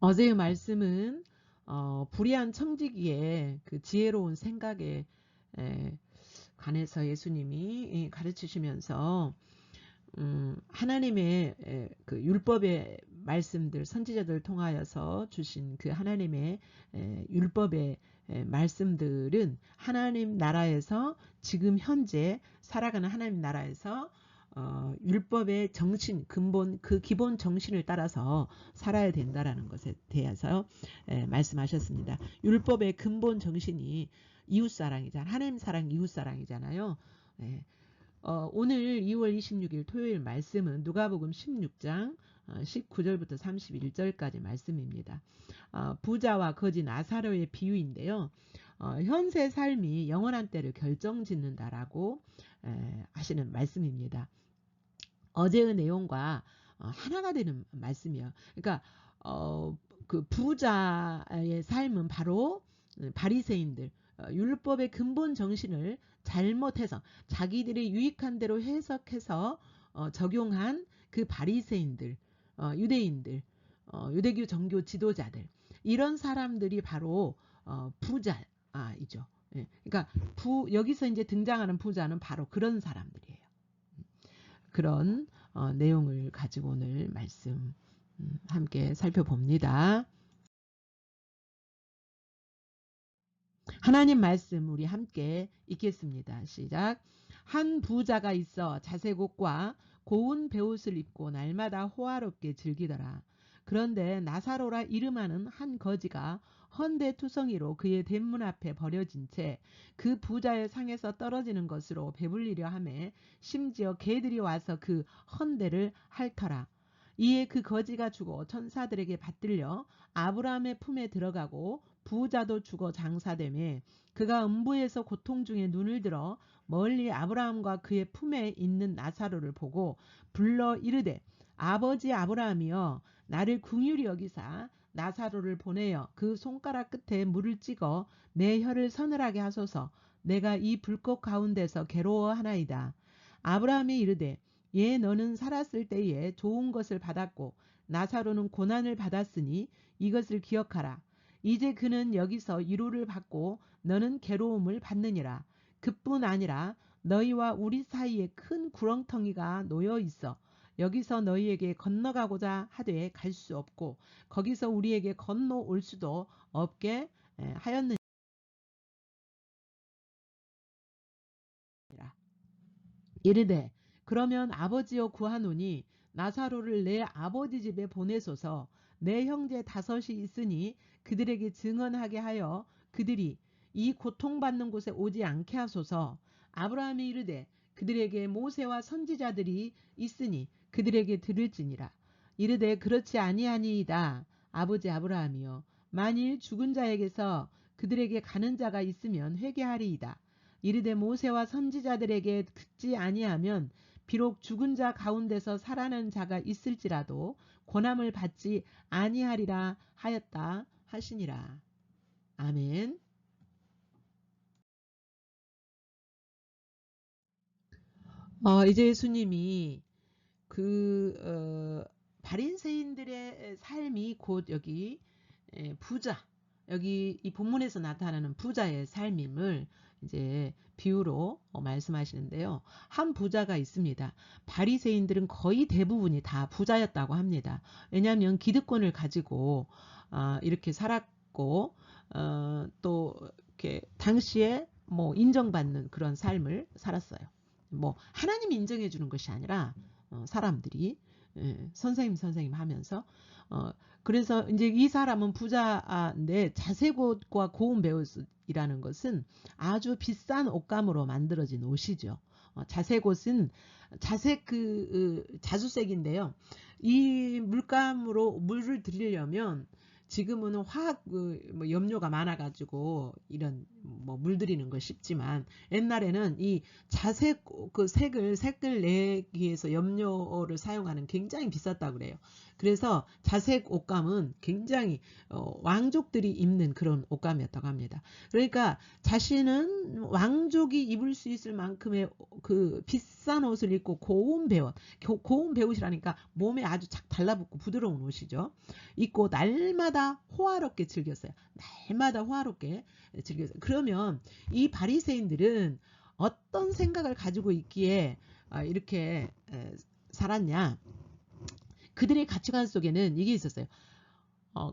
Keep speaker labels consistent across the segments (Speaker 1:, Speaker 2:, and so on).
Speaker 1: 어제의 말씀은 불의한 청지기의 그 지혜로운 생각에 관해서 예수님이 가르치시면서 하나님의 그 율법의 말씀들, 선지자들 통하여서 주신 그 하나님의 율법의 말씀들은 하나님 나라에서 지금 현재 살아가는 하나님 나라에서 율법의 정신, 근본, 그 기본 정신을 따라서 살아야 된다라는 것에 대해서 말씀하셨습니다. 율법의 근본 정신이 이웃사랑이잖아요. 하나님 사랑, 이웃사랑이잖아요. 오늘 2월 26일 토요일 말씀은 누가복음 16장 19절부터 31절까지 말씀입니다. 부자와 거지 나사로의 비유인데요. 현세 삶이 영원한 때를 결정짓는다라고 하시는 말씀입니다. 어제의 내용과 하나가 되는 말씀이에요. 그러니까 그 부자의 삶은 바로 바리새인들, 율법의 근본 정신을 잘못해서 자기들이 유익한 대로 해석해서 적용한 그 바리새인들, 유대인들, 유대교 정교 지도자들, 이런 사람들이 바로 부자이죠. 예, 그러니까 여기서 이제 등장하는 부자는 바로 그런 사람들이에요. 그런 내용을 가지고 오늘 말씀 함께 살펴봅니다. 하나님 말씀 우리 함께 읽겠습니다. 시작. 한 부자가 있어 자색옷과 고운 베옷을 입고 날마다 호화롭게 즐기더라. 그런데 나사로라 이름하는 한 거지가 헌데투성이로 그의 대문 앞에 버려진 채 그 부자의 상에서 떨어지는 것으로 배불리려 하매 심지어 개들이 와서 그 헌데를 핥더라. 이에 그 거지가 죽어 천사들에게 받들려 아브라함의 품에 들어가고 부자도 죽어 장사되매 그가 음부에서 고통 중에 눈을 들어 멀리 아브라함과 그의 품에 있는 나사로를 보고 불러 이르되 아버지 아브라함이여 나를 긍휼히 여기사 나사로를 보내어 그 손가락 끝에 물을 찍어 내 혀를 서늘하게 하소서. 내가 이 불꽃 가운데서 괴로워하나이다. 아브라함이 이르되 예 너는 살았을 때에 좋은 것을 받았고 나사로는 고난을 받았으니 이것을 기억하라. 이제 그는 여기서 위로를 받고 너는 괴로움을 받느니라. 그뿐 아니라 너희와 우리 사이에 큰 구렁텅이가 놓여 있어 여기서 너희에게 건너가고자 하되 갈 수 없고 거기서 우리에게 건너올 수도 없게 하였느니라. 이르되 그러면 아버지여 구하노니 나사로를 내 아버지 집에 보내소서. 내 형제 다섯이 있으니 그들에게 증언하게 하여 그들이 이 고통받는 곳에 오지 않게 하소서. 아브라함이 이르되 그들에게 모세와 선지자들이 있으니 그들에게 들을지니라. 이르되 그렇지 아니하니이다. 아버지 아브라함이여 만일 죽은 자에게서 그들에게 가는 자가 있으면 회개하리이다. 이르되 모세와 선지자들에게 듣지 아니하면 비록 죽은 자 가운데서 살아난 자가 있을지라도 권함을 받지 아니하리라 하였다 하시니라. 아멘. 이제 예수님이 그 바리새인들의 삶이 곧 여기 부자, 여기 이 본문에서 나타나는 부자의 삶임을 이제 비유로 말씀하시는데요. 한 부자가 있습니다. 바리새인들은 거의 대부분이 다 부자였다고 합니다. 왜냐하면 기득권을 가지고 이렇게 살았고 또 이렇게 당시에 뭐 인정받는 그런 삶을 살았어요. 뭐 하나님이 인정해 주는 것이 아니라 사람들이 선생님 하면서 그래서 이제 이 사람은 부자인데 자색옷과 고운 베옷이라는 것은 아주 비싼 옷감으로 만들어진 옷이죠. 자색옷은 자색 자주색인데요. 이 물감으로 물을 들이려면 지금은 화학 뭐 염료가 많아가지고 이런 뭐 물들이는 거 쉽지만 옛날에는 이 자색 그 색을 내기 위해서 염료를 사용하는 굉장히 비쌌다고 그래요. 그래서 자색 옷감은 굉장히 왕족들이 입는 그런 옷감이었다고 합니다. 그러니까 자신은 왕족이 입을 수 있을 만큼의 그 비싼 옷을 입고 고운 배옷, 고운 배옷이라니까 몸에 아주 착 달라붙고 부드러운 옷이죠. 입고 날마다 호화롭게 즐겼어요. 날마다 호화롭게 즐겼어요. 그러면 이 바리새인들은 어떤 생각을 가지고 있기에 이렇게 살았냐? 그들의 가치관 속에는 이게 있었어요.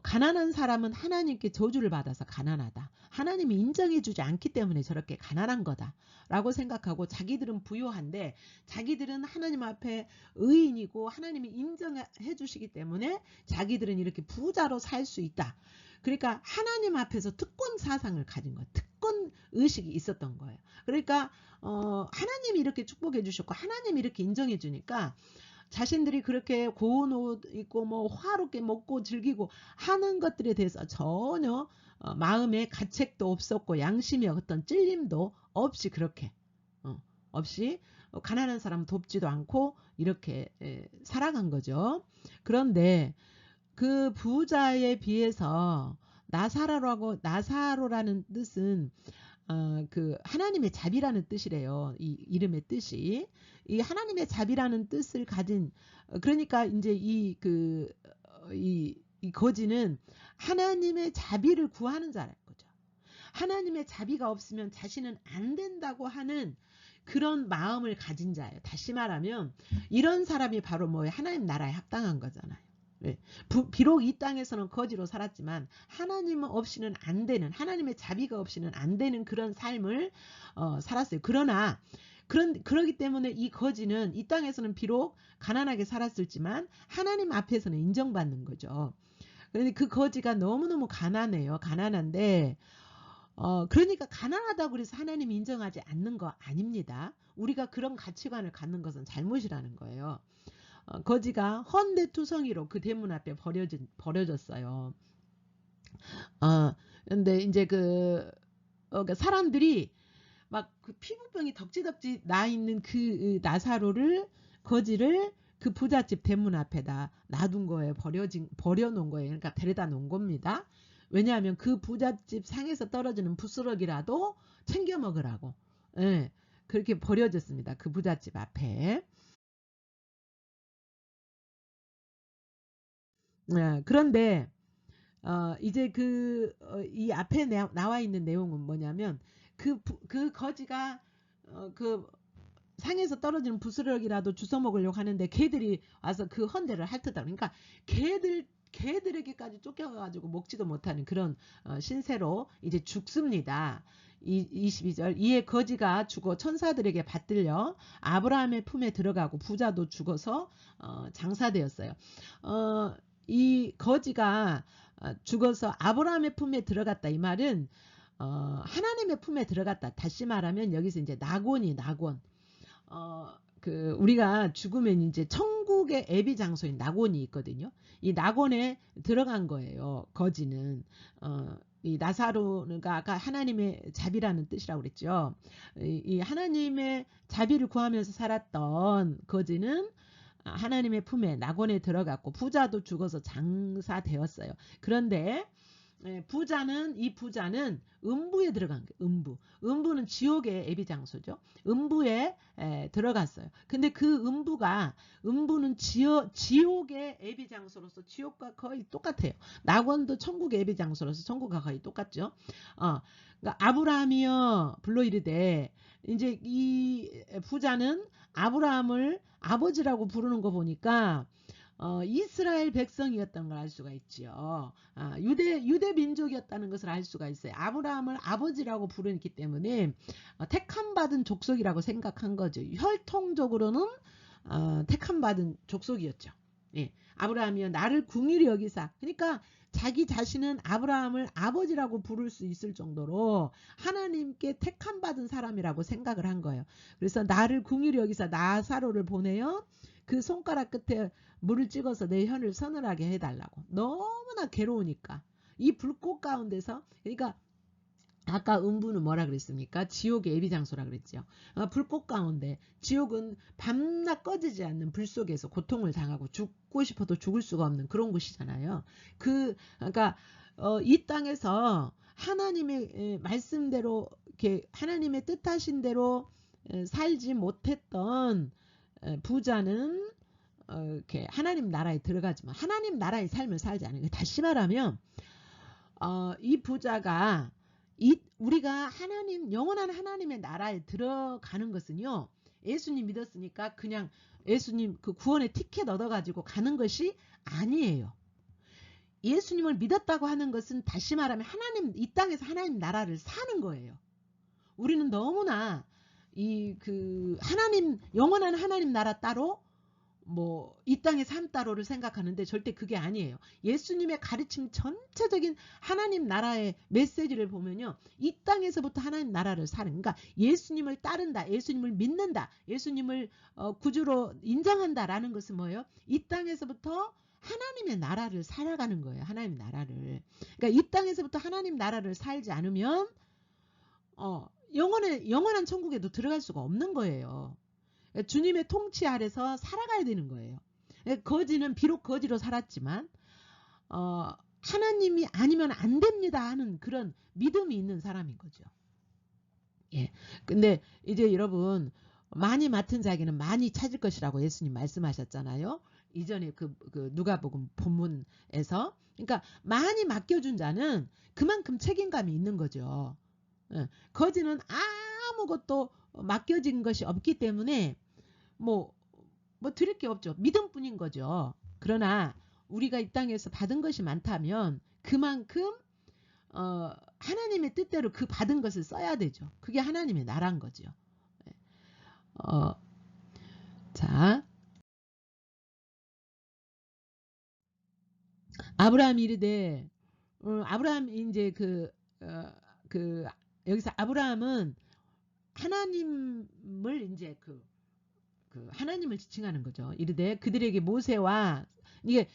Speaker 1: 가난한 사람은 하나님께 저주를 받아서 가난하다. 하나님이 인정해주지 않기 때문에 저렇게 가난한 거다. 라고 생각하고 자기들은 부유한데 자기들은 하나님 앞에 의인이고 하나님이 인정해 주시기 때문에 자기들은 이렇게 부자로 살 수 있다. 그러니까 하나님 앞에서 특권 사상을 가진 거예요. 특권 의식이 있었던 거예요. 그러니까 하나님이 이렇게 축복해 주셨고 하나님이 이렇게 인정해 주니까 자신들이 그렇게 고운 옷 입고 뭐 화롭게 먹고 즐기고 하는 것들에 대해서 전혀 마음에 가책도 없었고 양심의 어떤 찔림도 없이 그렇게 없이 가난한 사람 돕지도 않고 이렇게 살아간 거죠. 그런데 그 부자에 비해서 나사로라는 뜻은 그 하나님의 자비라는 뜻이래요. 이 이름의 뜻이 이 하나님의 자비라는 뜻을 가진 그러니까 이제 이 거지는 하나님의 자비를 구하는 자라는 거죠. 하나님의 자비가 없으면 자신은 안 된다고 하는 그런 마음을 가진 자예요. 다시 말하면 이런 사람이 바로 뭐 하나님 나라에 합당한 거잖아요. 네. 비록 이 땅에서는 거지로 살았지만 하나님 없이는 안 되는 하나님의 자비가 없이는 안 되는 그런 삶을 살았어요. 그러나 그러기 때문에 이 거지는 이 땅에서는 비록 가난하게 살았을지만 하나님 앞에서는 인정받는 거죠. 그런데 그 거지가 너무너무 가난해요. 가난한데 그러니까 가난하다고 그래서 하나님이 인정하지 않는 거 아닙니다. 우리가 그런 가치관을 갖는 것은 잘못이라는 거예요. 거지가 헌데투성이로 그 대문 앞에 버려졌어요. 근데 이제 그러니까 사람들이 막 그 피부병이 덕지덕지 나 있는 그 거지를 그 부잣집 대문 앞에다 놔둔 거예요. 버려놓은 거예요. 그러니까 데려다 놓은 겁니다. 왜냐하면 그 부잣집 상에서 떨어지는 부스러기라도 챙겨 먹으라고. 예, 그렇게 버려졌습니다. 그 부잣집 앞에. 그런데 이제 이 앞에 나와 있는 내용은 뭐냐면 그 거지가 그 상에서 떨어지는 부스러기라도 주워 먹으려고 하는데 개들이 와서 그 헌대를 핥았다. 그러니까 개들에게까지 쫓겨가지고 먹지도 못하는 그런 신세로 이제 죽습니다. 22절 이에 거지가 죽어 천사들에게 받들려 아브라함의 품에 들어가고 부자도 죽어서 장사되었어요. 이 거지가 죽어서 아브라함의 품에 들어갔다. 이 말은 하나님의 품에 들어갔다. 다시 말하면 여기서 이제 낙원. 우리가 죽으면 이제 천국의 애비 장소인 낙원이 있거든요. 이 낙원에 들어간 거예요. 거지는. 이 나사로가 아까 하나님의 자비라는 뜻이라고 그랬죠. 이 하나님의 자비를 구하면서 살았던 거지는 하나님의 품에 낙원에 들어갔고 부자도 죽어서 장사되었어요. 그런데 이 부자는 음부에 들어간 거예요. 음부는 지옥의 애비장소죠. 음부에 들어갔어요. 근데 그 음부는 지옥의 애비장소로서 지옥과 거의 똑같아요. 낙원도 천국의 애비장소로서 천국과 거의 똑같죠. 그러니까 아브라함이여 불러 이르되 이제 이 부자는 아브라함을 아버지라고 부르는 거 보니까 이스라엘 백성이었던 걸 알 수가 있지요. 유대 민족이었다는 것을 알 수가 있어요. 아브라함을 아버지라고 부르기 때문에 택함 받은 족속이라고 생각한 거죠. 혈통적으로는 택함 받은 족속이었죠. 예. 아브라함이여 나를 궁일이 여기사. 그러니까 자기 자신은 아브라함을 아버지라고 부를 수 있을 정도로 하나님께 택함 받은 사람이라고 생각을 한 거예요. 그래서 나를 궁일이 여기사 나사로를 보내요. 그 손가락 끝에 물을 찍어서 내 혀를 서늘하게 해달라고. 너무나 괴로우니까 이 불꽃 가운데서 그러니까 아까 음부는 뭐라 그랬습니까? 지옥의 예비장소라 그랬죠. 불꽃 가운데, 지옥은 밤낮 꺼지지 않는 불 속에서 고통을 당하고 죽고 싶어도 죽을 수가 없는 그런 곳이잖아요. 그러니까 이 땅에서 하나님의 말씀대로 이렇게 하나님의 뜻하신 대로 살지 못했던 부자는 이렇게 하나님 나라에 들어가지만 하나님 나라의 삶을 살지 않아요. 다시 말하면 이 부자가 우리가 하나님 영원한 하나님의 나라에 들어가는 것은요. 예수님 믿었으니까 그냥 예수님 그 구원의 티켓 얻어가지고 가는 것이 아니에요. 예수님을 믿었다고 하는 것은 다시 말하면 하나님 이 땅에서 하나님 나라를 사는 거예요. 우리는 너무나 하나님 영원한 하나님 나라 따로 이 땅의 삶 따로를 생각하는데 절대 그게 아니에요. 예수님의 가르침 전체적인 하나님 나라의 메시지를 보면요. 이 땅에서부터 하나님 나라를 사는 그러니까 예수님을 따른다. 예수님을 믿는다. 예수님을 구주로 인정한다라는 것은 뭐예요? 이 땅에서부터 하나님의 나라를 살아가는 거예요. 하나님 나라를. 그러니까 이 땅에서부터 하나님 나라를 살지 않으면 영원한 천국에도 들어갈 수가 없는 거예요. 주님의 통치 아래서 살아가야 되는 거예요. 거지는 비록 거지로 살았지만 하나님이 아니면 안 됩니다 하는 그런 믿음이 있는 사람인 거죠. 예. 근데 이제 여러분 많이 맡은 자기는 많이 찾을 것이라고 예수님 말씀하셨잖아요. 이전에 그 누가복음 본문에서 그러니까 많이 맡겨준 자는 그만큼 책임감이 있는 거죠. 거지는 아무것도 맡겨진 것이 없기 때문에 뭐 드릴 게 없죠. 믿음뿐인 거죠. 그러나 우리가 이 땅에서 받은 것이 많다면 그만큼 하나님의 뜻대로 그 받은 것을 써야 되죠. 그게 하나님의 나라인 거죠. 자, 아브라함이 이르되 아브라함 이제 여기서 아브라함은 하나님을 이제 하나님을 지칭하는 거죠. 이르되 그들에게 모세와 이게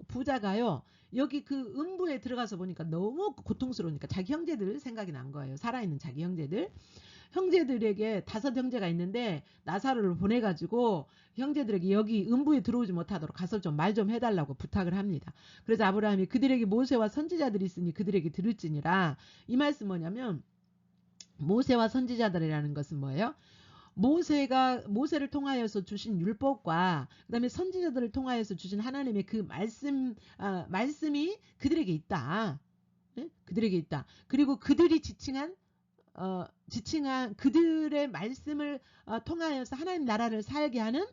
Speaker 1: 부자가요. 여기 음부에 들어가서 보니까 너무 고통스러우니까 자기 형제들 생각이 난 거예요. 살아있는 자기 형제들에게 5 형제가 있는데 나사로를 보내가지고 형제들에게 여기 음부에 들어오지 못하도록 가서 좀 말 좀 해달라고 부탁을 합니다. 그래서 아브라함이 그들에게 모세와 선지자들이 있으니 그들에게 들을지니라. 이 말씀 뭐냐면 모세와 선지자들이라는 것은 뭐예요? 모세를 통하여서 주신 율법과 그다음에 선지자들을 통하여서 주신 하나님의 그 말씀이 그들에게 있다. 네? 그들에게 있다. 그리고 그들이 지칭한 그들의 말씀을 통하여서 하나님 나라를 살게 하는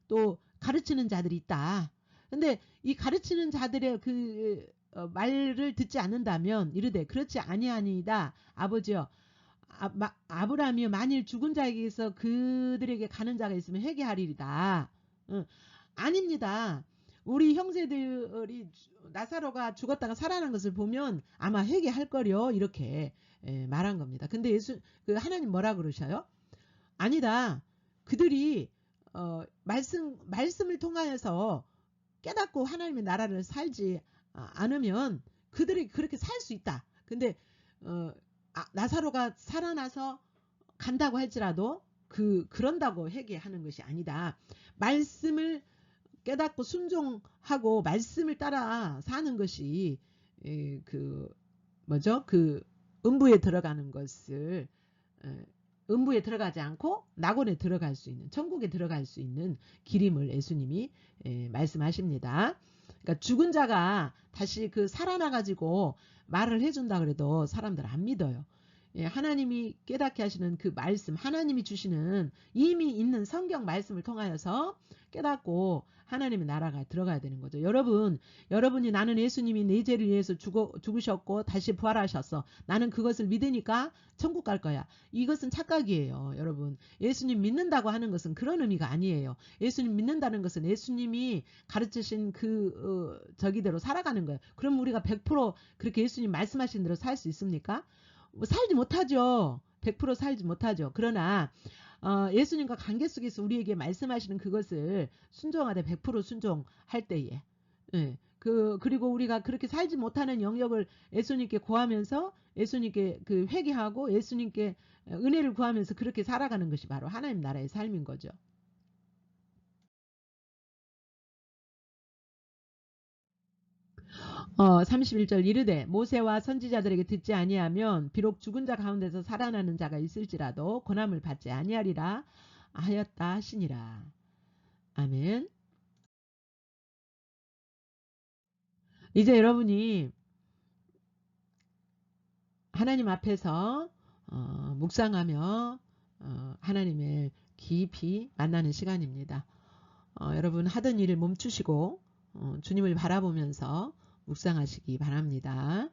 Speaker 1: 또 가르치는 자들이 있다. 근데 이 가르치는 자들의 말을 듣지 않는다면 이르되 그렇지 아니하니이다. 아버지여 아브라함이여 만일 죽은 자에게서 그들에게 가는 자가 있으면 회개하리이다. 아닙니다. 우리 형제들이 나사로가 죽었다가 살아난 것을 보면 아마 회개할 거려 이렇게 말한 겁니다. 근데 하나님 뭐라 그러셔요? 아니다. 그들이 말씀을 통하여서 깨닫고 하나님의 나라를 살지 않으면 그들이 그렇게 살 수 있다. 근데 나사로가 살아나서 간다고 할지라도 그런다고 회개하는 것이 아니다. 말씀을 깨닫고 순종하고 말씀을 따라 사는 것이 음부에 들어가는 것을 음부에 들어가지 않고 낙원에 들어갈 수 있는 천국에 들어갈 수 있는 길임을 예수님이 말씀하십니다. 그러니까 죽은 자가 다시 살아나가지고 말을 해준다 그래도 사람들 안 믿어요. 하나님이 깨닫게 하시는 그 말씀, 하나님이 주시는 이미 있는 성경 말씀을 통하여서 깨닫고 하나님의 나라가 들어가야 되는 거죠. 여러분이 나는 예수님이 내 죄를 위해서 죽으셨고 다시 부활하셨어. 나는 그것을 믿으니까 천국 갈 거야. 이것은 착각이에요. 여러분. 예수님 믿는다고 하는 것은 그런 의미가 아니에요. 예수님 믿는다는 것은 예수님이 가르치신 저기대로 살아가는 거예요. 그럼 우리가 100% 그렇게 예수님 말씀하신 대로 살 수 있습니까? 살지 못하죠. 100% 살지 못하죠. 그러나 예수님과 관계 속에서 우리에게 말씀하시는 그것을 순종하되 100% 순종할 때에 그리고 우리가 그렇게 살지 못하는 영역을 예수님께 구하면서 예수님께 회개하고 예수님께 은혜를 구하면서 그렇게 살아가는 것이 바로 하나님 나라의 삶인 거죠. 31절 이르되 모세와 선지자들에게 듣지 아니하면 비록 죽은 자 가운데서 살아나는 자가 있을지라도 권함을 받지 아니하리라 하였다 하시니라. 아멘. 이제 여러분이 하나님 앞에서 묵상하며 하나님을 깊이 만나는 시간입니다. 여러분 하던 일을 멈추시고 주님을 바라보면서 묵상하시기 바랍니다.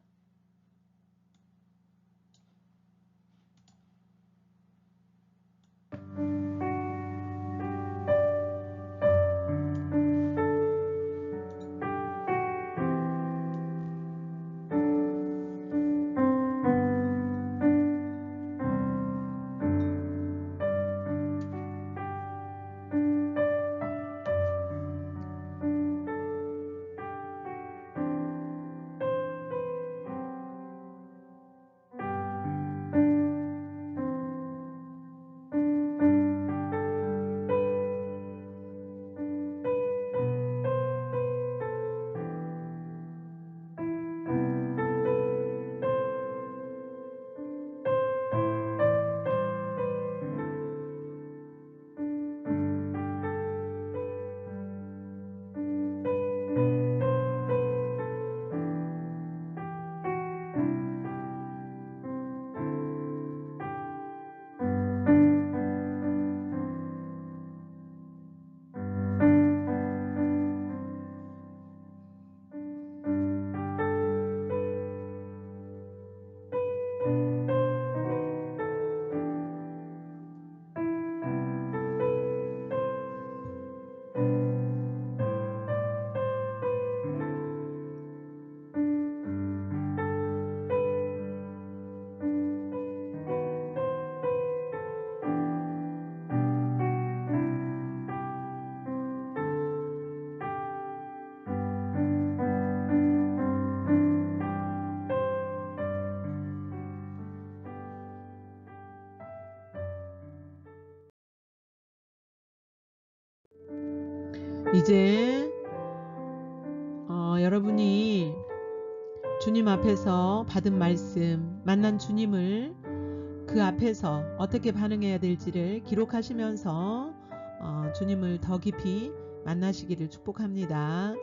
Speaker 1: 이제 여러분이 주님 앞에서 받은 말씀, 만난 주님을 그 앞에서 어떻게 반응해야 될지를 기록하시면서 주님을 더 깊이 만나시기를 축복합니다.